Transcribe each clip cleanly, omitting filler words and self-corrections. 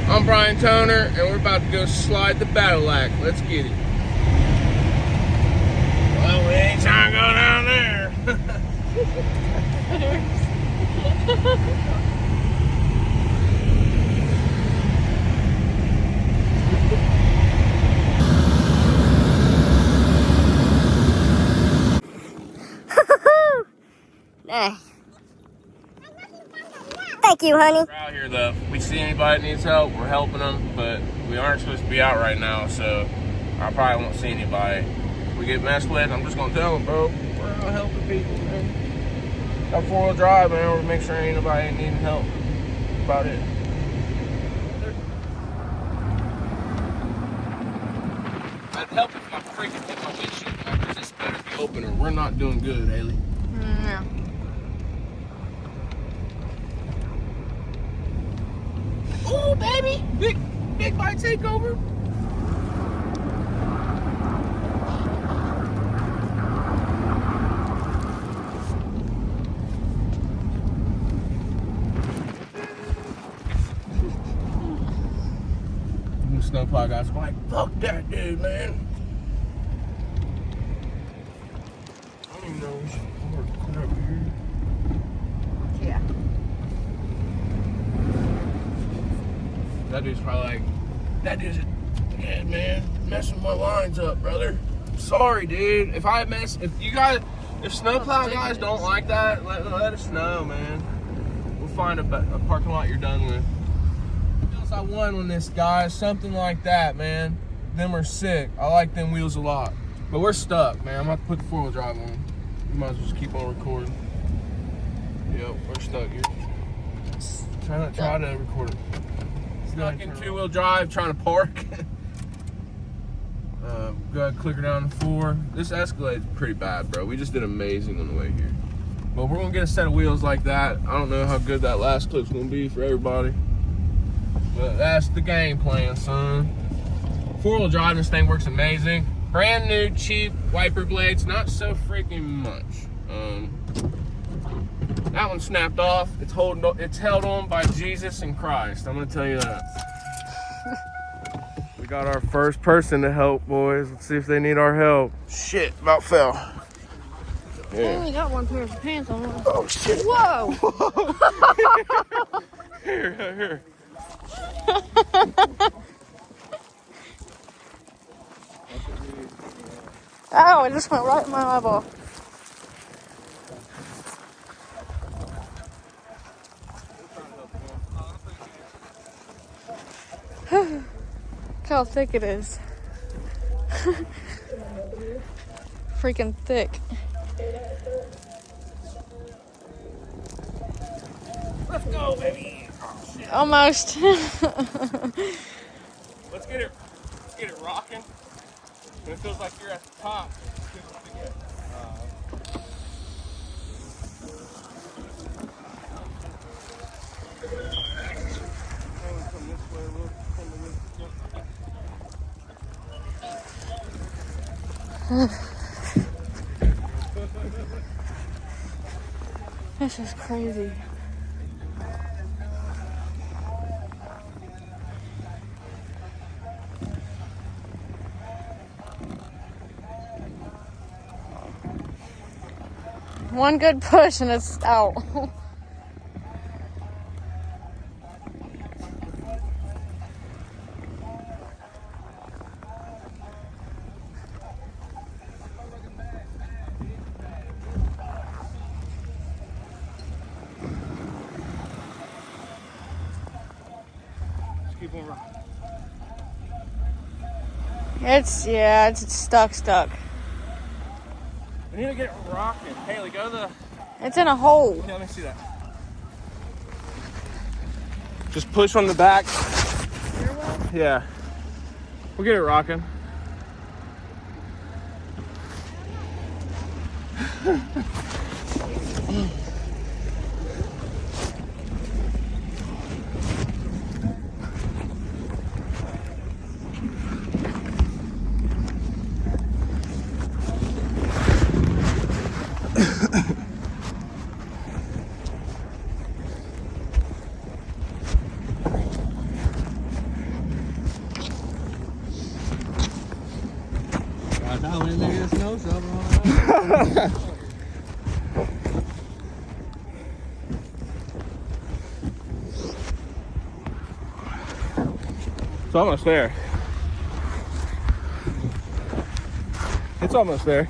I'm Brian Toner, and we're about to go slide the battle act. Let's get it. Well, we ain't trying to go down there. Thank you, honey. We're out here though. If we see anybody that needs help, we're helping them, but we aren't supposed to be out right now, so I probably won't see anybody. If we get messed with, I'm just gonna tell them, bro, we're out helping people, man. Got 4-wheel drive, man. We're make sure ain't nobody needing help. That's about it. I'd help if I freaking hit my windshield, because this better be open or we're not doing good, Haley. No. Ooh, baby! Big bite takeover. The snowplow guys were like, fuck that dude, man. I don't even know we should park over here. Yeah. That dude's probably like, that dude's a yeah, man, messing my lines up, brother. Sorry, dude. If snowplow guys don't like that, let us know, man. We'll find a parking lot you're done with. Wheels I won on this, guys. Something like that, man. Them are sick. I like them wheels a lot. But we're stuck, man. I'm about to put the 4-wheel drive on. We might as well just keep on recording. Yep, we're stuck here. Try to record it. Stuck in 2-wheel drive, trying to park. Go ahead, click her down to 4. This Escalade's pretty bad, bro. We just did amazing on the way here. But we're gonna get a set of wheels like that. I don't know how good that last clip's gonna be for everybody. But that's the game plan, son. 4-wheel drive, this thing works amazing. Brand new, cheap wiper blades, not so freaking much. That one snapped off. It's held on by Jesus and Christ. I'm gonna tell you that. We got our first person to help, boys. Let's see if they need our help. Shit, about fell. I only got one pair of pants on. Oh shit. Whoa! Here. Ow, it just went right in my eyeball. Look how thick it is. Freaking thick. Let's go, baby. Oh, shit. Almost. Let's get it rocking. When it feels like you're at the top, This is crazy. One good push and it's out. keep on rocking. It's stuck. We need to get it rocking. Haley, go to the... It's in a hole. Yeah, let me see that. Just push on the back. Yeah. We'll get it rocking. It's almost there. It's almost there.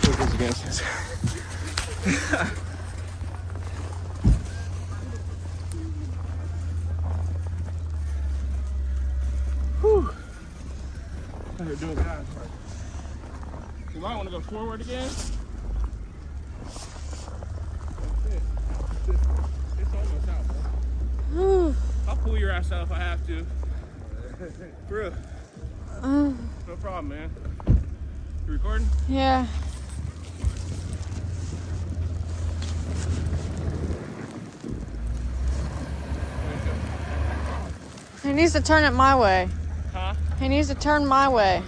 Put this against this. Whew. You're doing good. You might want to go forward again. It's almost out, bro. I'll pull your ass out if I have to. For real. No problem, man. You recording? Yeah. He needs to turn it my way. Huh? He needs to turn my way.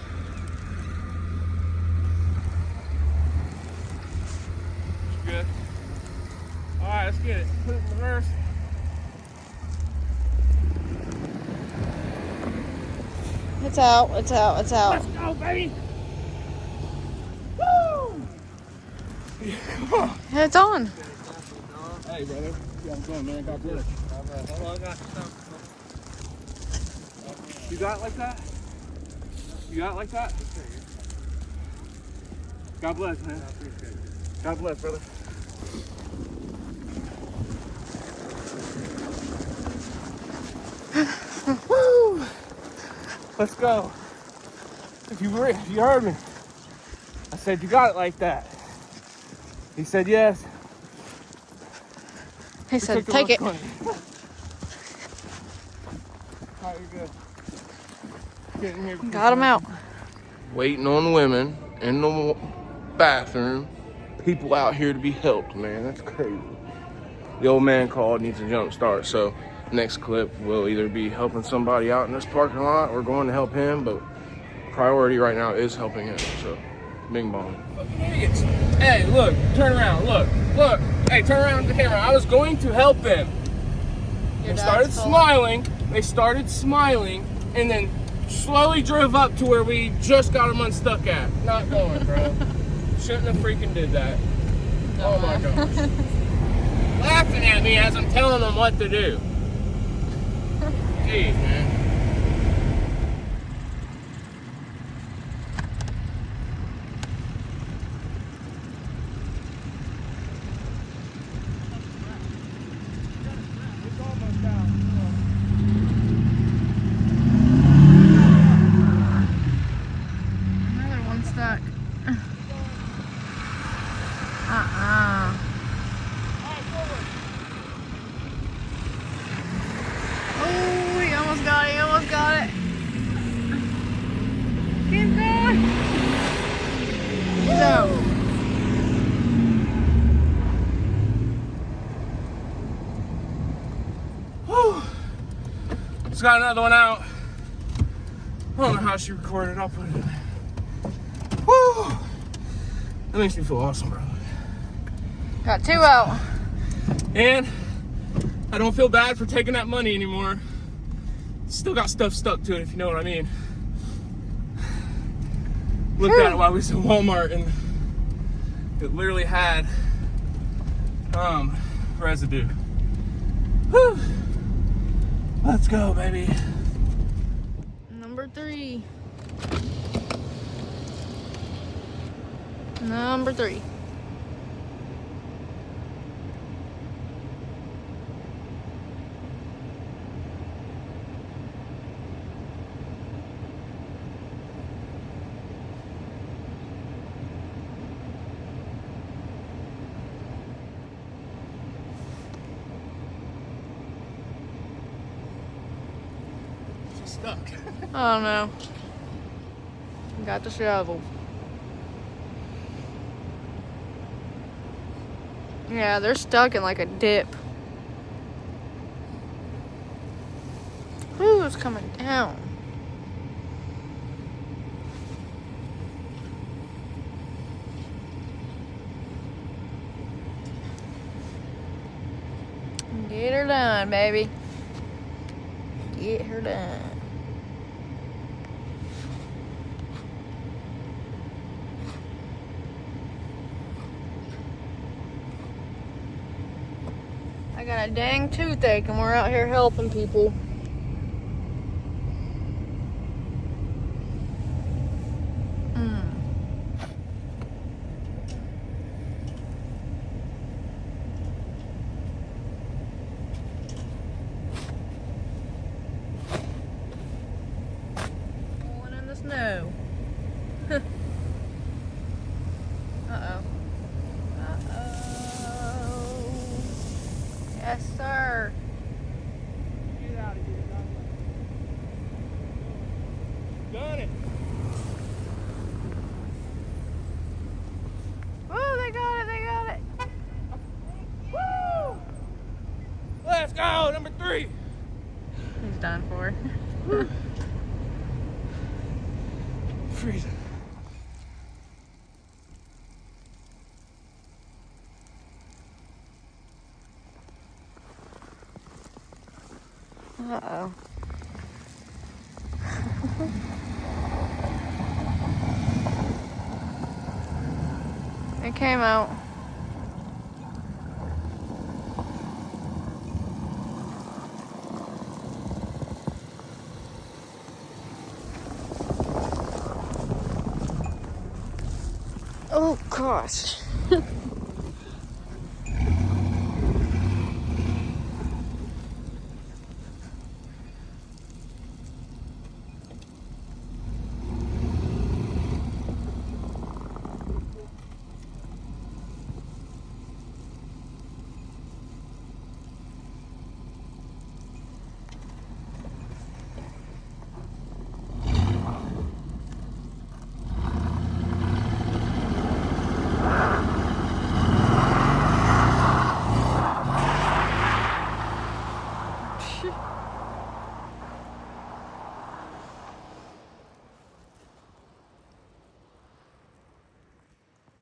Good. All right, let's get it. Put it in reverse. It's out. It's out. It's out. Let's go, baby. Woo! Come on. It's on. Hey, brother. Yeah, I'm going, man. God bless. Hold on, I got you got it like that? You got it like that? God bless, man. God bless, brother. Woo! Let's go. If you heard me, I said you got it like that. He said yes. He said, take it. All right, you're good. Get in here. Got him out. Waiting on women in the bathroom. People out here to be helped, man. That's crazy. The old man called, needs a jump start. So next clip will either be helping somebody out in this parking lot or going to help him, but priority right now is helping him. So bing bong. Fucking idiots. Hey, look, turn around, look. Hey, turn around the camera. I was going to help them. They started smiling. They started smiling and then slowly drove up to where we just got them unstuck at. Not going, bro. Shouldn't have freaking did that. Oh my gosh. Laughing at me as I'm telling them what to do. Jeez, man. Another one stuck. Oh, he almost got it. He almost got it. Keep going. He's out. Whew. Just got another one out. I don't know how she recorded. I'll put it in there. Woo! That makes me feel awesome, bro. Got two out. And I don't feel bad for taking that money anymore. Still got stuff stuck to it, if you know what I mean. Looked at it while we was in Walmart and it literally had residue. Whew. Let's go, baby. Number 3. Number 3. She's stuck. I don't know. Got the shovel. Yeah, they're stuck in like a dip. Ooh, it's coming down. Get her done, baby. Get her done. I got a dang toothache and we're out here helping people. Going in the snow. Uh-oh. Uh-oh. Yes, sir. Get out of here, Done it. Oh, they got it, they got it. Woo! Let's go, number 3. He's done for. Freezing. Uh-oh. It came out. Oh gosh.